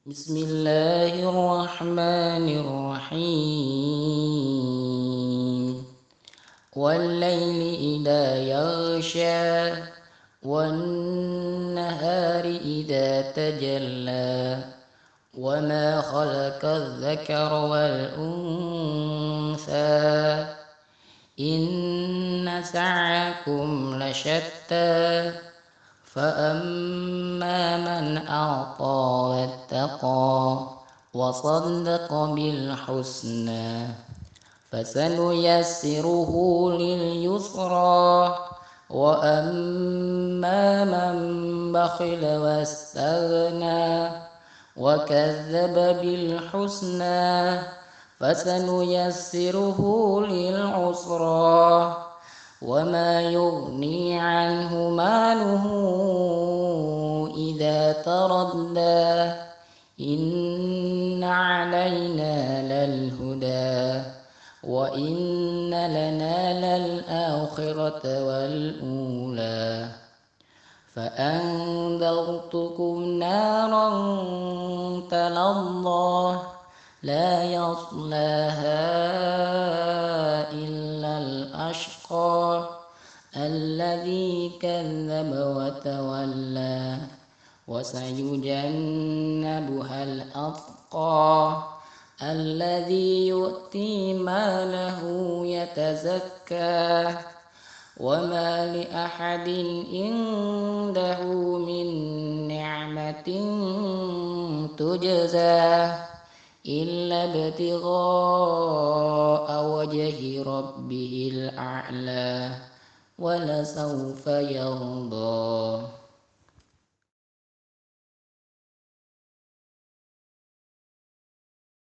بسم الله الرحمن الرحيم والليل إذا يغشى والنهار إذا تجلى وما خلق الذكر والأنثى إن سعيكم لشتى فأما من أعطى واتقى وصدق بالحسنى فسنيسره لليسرى وأما من بخل واستغنى وكذب بالحسنى فسنيسره للعسرى وما يغني عنه ماله إذا تردى إن علينا للهدى وإن لنا للآخرة والأولى فأنذرتكم نارا تلظى لا يصلاها إلا الأشقى الذي كذب وتولى وسيجنبها الأتقى الذي يؤتي ماله يتزكى وما لأحد عنده من نعمة تجزى إلا ابتغاء وجه ربه الأعلى ولسوف يرضى